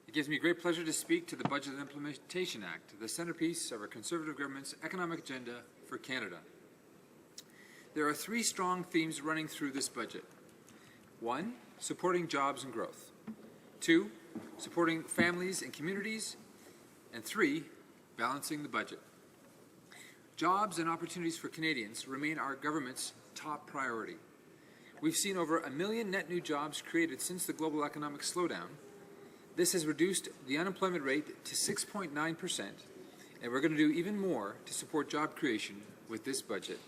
It gives me great pleasure to speak to the Budget Implementation Act, the centerpiece of our Conservative government's economic agenda for Canada. There are three strong themes running through this budget. 1, supporting jobs and growth. 2, supporting families and communities. And 3, balancing the budget. Jobs and opportunities for Canadians remain our government's top priority. We've seen over 1 million net new jobs created since the global economic slowdown. This has reduced the unemployment rate to 6.9%, and we're going to do even more to support job creation with this budget.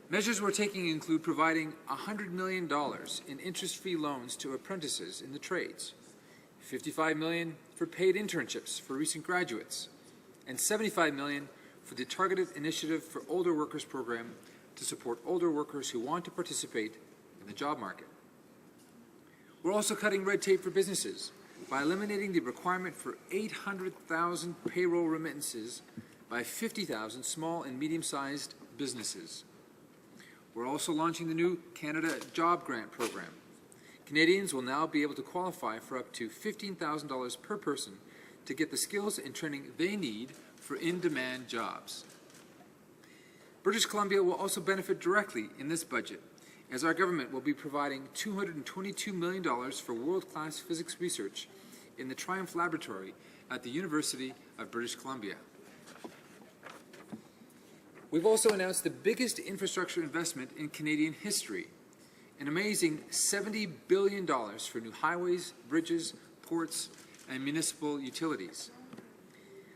Measures we're taking include providing $100 million in interest-free loans to apprentices in the trades, $55 million for paid internships for recent graduates, and $75 million for the Targeted Initiative for Older Workers program to support older workers who want to participate in the job market. We're also cutting red tape for businesses by eliminating the requirement for 800,000 payroll remittances by 50,000 small and medium-sized businesses. We're also launching the new Canada Job Grant program. Canadians will now be able to qualify for up to $15,000 per person to get the skills and training they need for in-demand jobs. British Columbia will also benefit directly in this budget, as our government will be providing $222 million for world-class physics research in the Triumph Laboratory at the University of British Columbia. We've also announced the biggest infrastructure investment in Canadian history, an amazing $70 billion for new highways, bridges, ports, and municipal utilities.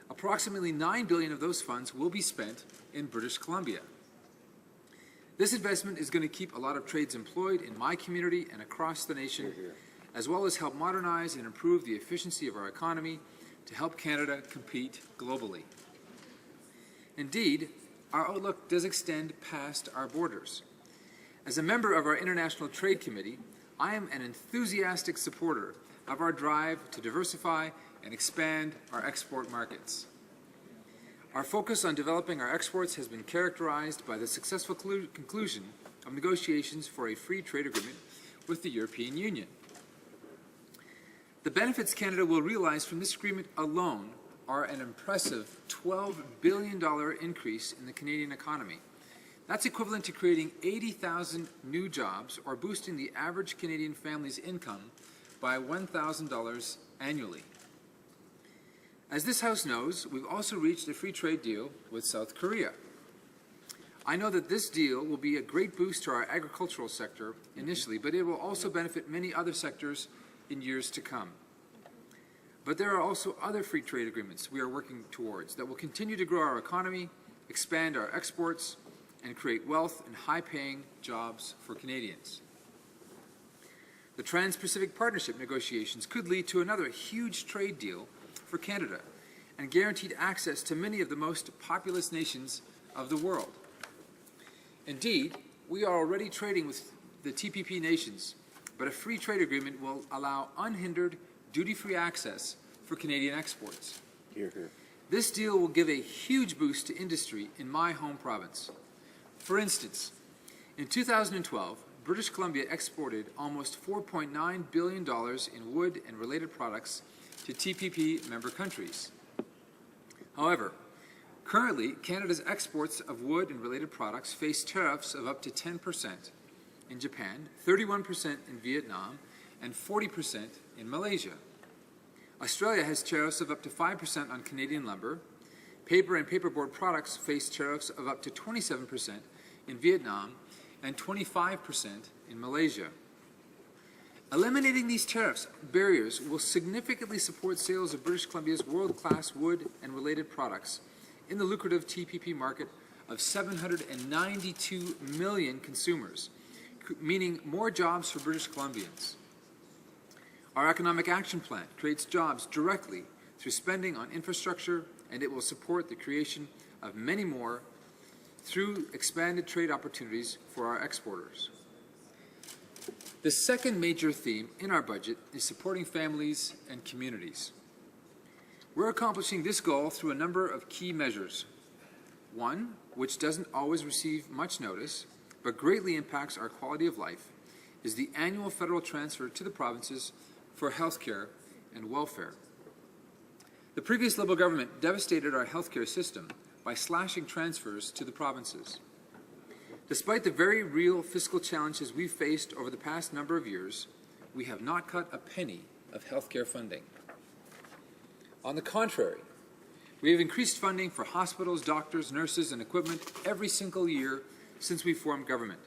Approximately $9 billion of those funds will be spent in British Columbia. This investment is going to keep a lot of trades employed in my community and across the nation, as well as help modernize and improve the efficiency of our economy to help Canada compete globally. Indeed, our outlook does extend past our borders. As a member of our International Trade Committee, I am an enthusiastic supporter of our drive to diversify and expand our export markets. Our focus on developing our exports has been characterized by the successful conclusion of negotiations for a free trade agreement with the European Union. The benefits Canada will realize from this agreement alone are an impressive $12 billion increase in the Canadian economy. That's equivalent to creating 80,000 new jobs or boosting the average Canadian family's income by $1,000 annually. As this House knows, we've also reached a free trade deal with South Korea. I know that this deal will be a great boost to our agricultural sector initially, but it will also benefit many other sectors in years to come. But there are also other free trade agreements we are working towards that will continue to grow our economy, expand our exports, and create wealth and high-paying jobs for Canadians. The Trans-Pacific Partnership negotiations could lead to another huge trade deal for Canada and guaranteed access to many of the most populous nations of the world. Indeed, we are already trading with the TPP nations, but a free trade agreement will allow unhindered, duty-free access for Canadian exports. Hear, hear. This deal will give a huge boost to industry in my home province. For instance, in 2012, British Columbia exported almost $4.9 billion in wood and related products to TPP member countries. However, currently, Canada's exports of wood and related products face tariffs of up to 10% in Japan, 31% in Vietnam, and 40% in Malaysia. Australia has tariffs of up to 5% on Canadian lumber. Paper and paperboard products face tariffs of up to 27% in Vietnam and 25% in Malaysia. Eliminating these tariffs barriers will significantly support sales of British Columbia's world-class wood and related products in the lucrative TPP market of 792 million consumers, meaning more jobs for British Columbians. Our Economic Action Plan creates jobs directly through spending on infrastructure, and it will support the creation of many more through expanded trade opportunities for our exporters. The second major theme in our budget is supporting families and communities. We're accomplishing this goal through a number of key measures. One, which doesn't always receive much notice, but greatly impacts our quality of life, is the annual federal transfer to the provinces for health care and welfare. The previous Liberal government devastated our healthcare system by slashing transfers to the provinces. Despite the very real fiscal challenges we've faced over the past number of years, we have not cut a penny of healthcare funding. On the contrary, we have increased funding for hospitals, doctors, nurses, and equipment every single year since we formed government.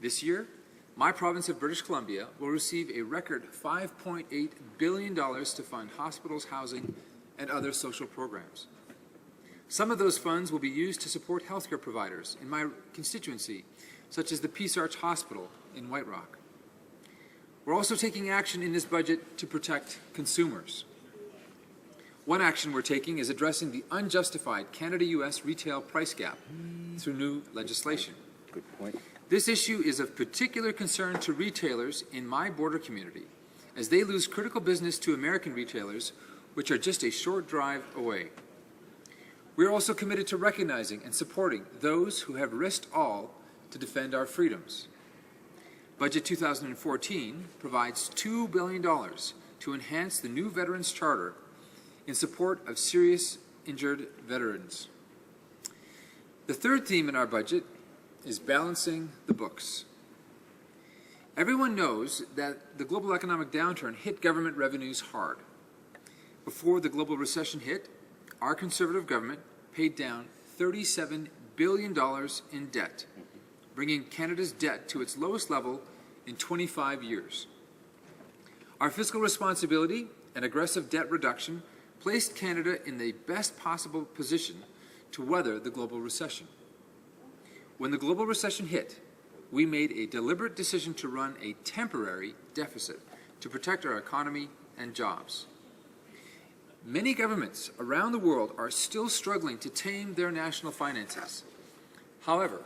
This year, my province of British Columbia will receive a record $5.8 billion to fund hospitals, housing, and other social programs. Some of those funds will be used to support healthcare providers in my constituency, such as the Peace Arch Hospital in White Rock. We're also taking action in this budget to protect consumers. One action we're taking is addressing the unjustified Canada-US retail price gap through new legislation. Good point. This issue is of particular concern to retailers in my border community, as they lose critical business to American retailers, which are just a short drive away. We are also committed to recognizing and supporting those who have risked all to defend our freedoms. Budget 2014 provides $2 billion to enhance the new Veterans Charter in support of serious injured veterans. The third theme in our budget is balancing the books. Everyone knows that the global economic downturn hit government revenues hard. Before the global recession hit, our Conservative government paid down $37 billion in debt, bringing Canada's debt to its lowest level in 25 years. Our fiscal responsibility and aggressive debt reduction placed Canada in the best possible position to weather the global recession. When the global recession hit, we made a deliberate decision to run a temporary deficit to protect our economy and jobs. Many governments around the world are still struggling to tame their national finances. However,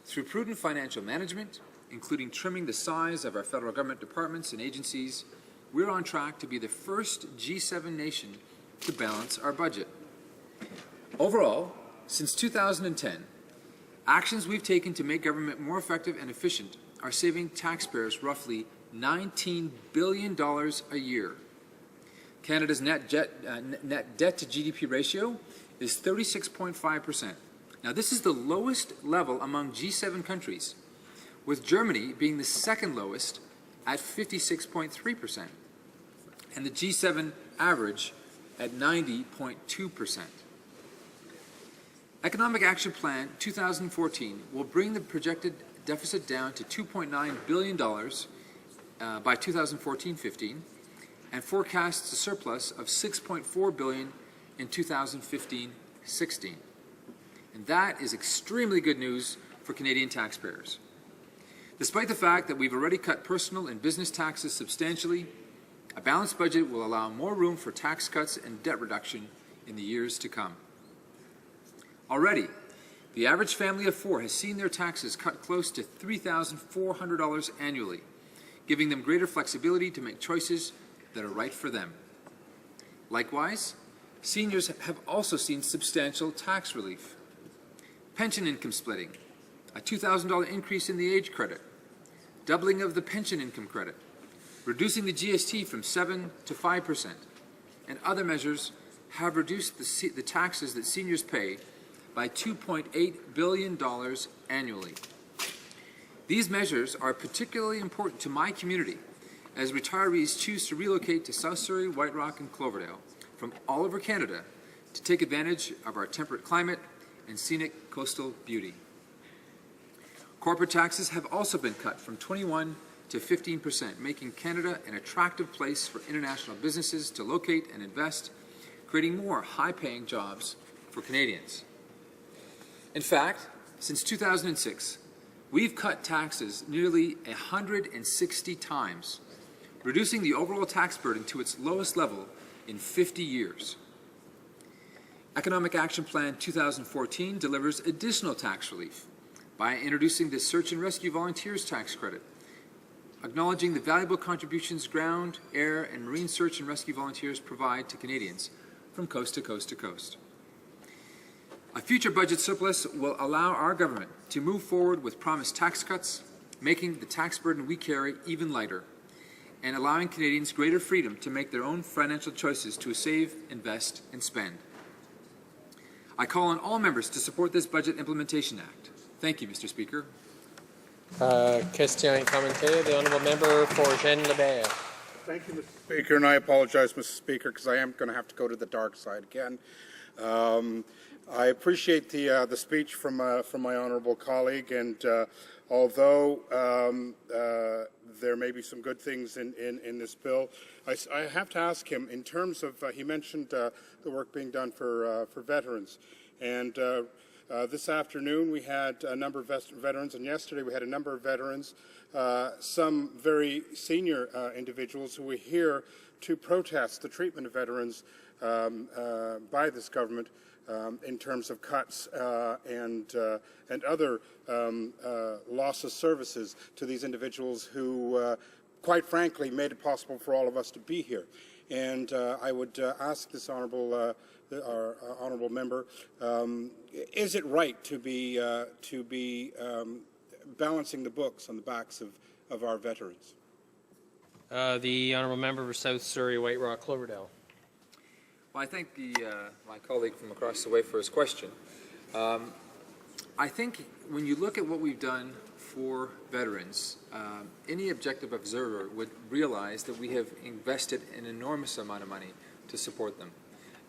through prudent financial management, including trimming the size of our federal government departments and agencies, we're on track to be the first G7 nation to balance our budget. Overall, since 2010, actions we've taken to make government more effective and efficient are saving taxpayers roughly $19 billion a year. Canada's net debt to GDP ratio is 36.5%. Now, this is the lowest level among G7 countries, with Germany being the second lowest at 56.3%, and the G7 average at 90.2%. Economic Action Plan 2014 will bring the projected deficit down to $2.9 billion by 2014-15 and forecasts a surplus of $6.4 billion in 2015-16. And that is extremely good news for Canadian taxpayers. Despite the fact that we've already cut personal and business taxes substantially, a balanced budget will allow more room for tax cuts and debt reduction in the years to come. Already, the average family of four has seen their taxes cut close to $3,400 annually, giving them greater flexibility to make choices that are right for them. Likewise, seniors have also seen substantial tax relief. Pension income splitting, a $2,000 increase in the age credit, doubling of the pension income credit, reducing the GST from 7% to 5%, and other measures have reduced the taxes that seniors pay by $2.8 billion annually. These measures are particularly important to my community as retirees choose to relocate to South Surrey, White Rock, and Cloverdale from all over Canada to take advantage of our temperate climate and scenic coastal beauty. Corporate taxes have also been cut from 21% to 15%, making Canada an attractive place for international businesses to locate and invest, creating more high-paying jobs for Canadians. In fact, since 2006, we've cut taxes nearly 160 times, reducing the overall tax burden to its lowest level in 50 years. Economic Action Plan 2014 delivers additional tax relief by introducing the Search and Rescue Volunteers Tax Credit, acknowledging the valuable contributions ground, air, and marine search and rescue volunteers provide to Canadians from coast to coast to coast. A future budget surplus will allow our government to move forward with promised tax cuts, making the tax burden we carry even lighter, and allowing Canadians greater freedom to make their own financial choices to save, invest, and spend. I call on all members to support this Budget Implementation Act. Thank you, Mr. Speaker. Question commentaire, the honourable member for Jean-Lebert. Thank you, Mr. Speaker, and I apologize, Mr. Speaker, because I am going to have to go to the dark side again. I appreciate the speech from my honourable colleague, and although there may be some good things in this bill, I have to ask him in terms of he mentioned the work being done for veterans, and this afternoon we had a number of veterans, and yesterday we had a number of veterans, some very senior individuals who were here to protest the treatment of veterans by this government in terms of cuts and other loss of services to these individuals who, quite frankly, made it possible for all of us to be here. And I would ask this honourable our honourable member, is it right to be balancing the books on the backs of our veterans? The honourable member for South Surrey, White Rock, Cloverdale. Well, I thank my colleague from across the way for his question. I think when you look at what we've done for veterans, any objective observer would realize that we have invested an enormous amount of money to support them.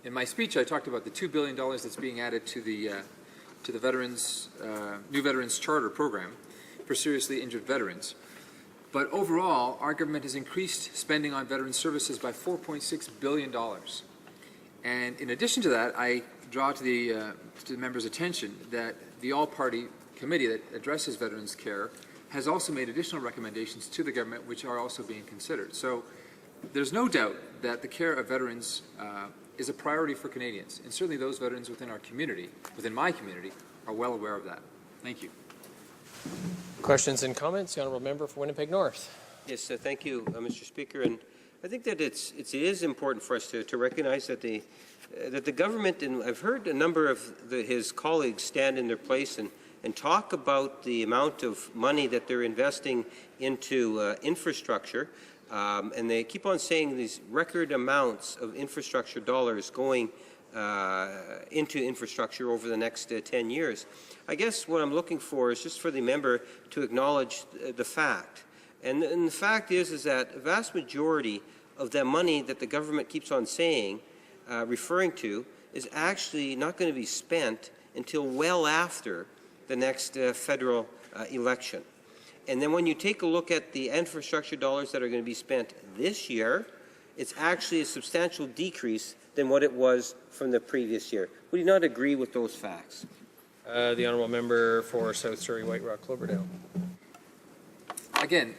In my speech, I talked about the $2 billion that's being added to the veterans new Veterans Charter program for seriously injured veterans. But overall, our government has increased spending on veteran services by $4.6 billion. And in addition to that, I draw to the members' attention that the all-party committee that addresses veterans care has also made additional recommendations to the government, which are also being considered. So there's no doubt that the care of veterans is a priority for Canadians, and certainly those veterans within our community, within my community, are well aware of that. Thank you. Questions and comments? The honourable member for Winnipeg North. Yes, thank you, Mr. Speaker. And I think that it is important for us to recognize that the government, and I've heard a number of his colleagues stand in their place and talk about the amount of money that they're investing into infrastructure. And they keep on saying these record amounts of infrastructure dollars going into infrastructure over the next 10 years. I guess what I'm looking for is just for the member to acknowledge the fact. And the fact is that a vast majority of the money that the government keeps on saying, referring to, is actually not going to be spent until well after the next federal election. And then when you take a look at the infrastructure dollars that are going to be spent this year, it's actually a substantial decrease than what it was from the previous year. Would you not agree with those facts? The honourable member for South Surrey, White Rock, Cloverdale. Again,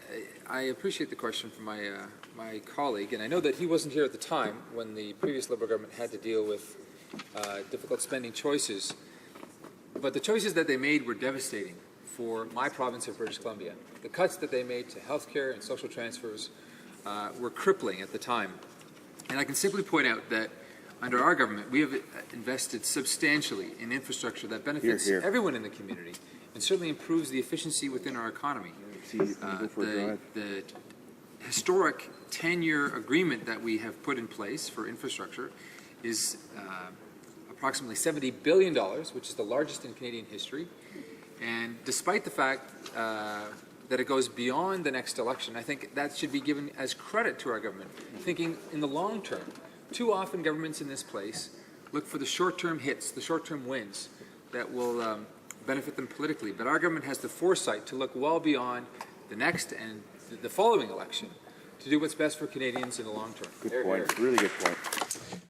I appreciate the question from my colleague, and I know that he wasn't here at the time when the previous Liberal government had to deal with difficult spending choices. But the choices that they made were devastating for my province of British Columbia. The cuts that they made to health care and social transfers were crippling at the time. And I can simply point out that under our government, we have invested substantially in infrastructure that benefits everyone in the community and certainly improves the efficiency within our economy. The historic 10-year agreement that we have put in place for infrastructure is approximately $70 billion, which is the largest in Canadian history. And despite the fact that it goes beyond the next election, I think that should be given as credit to our government, thinking in the long term. Too often governments in this place look for the short-term hits, the short-term wins that will benefit them politically. But our government has the foresight to look well beyond the next and the following election to do what's best for Canadians in the long term. Good point. Really good point.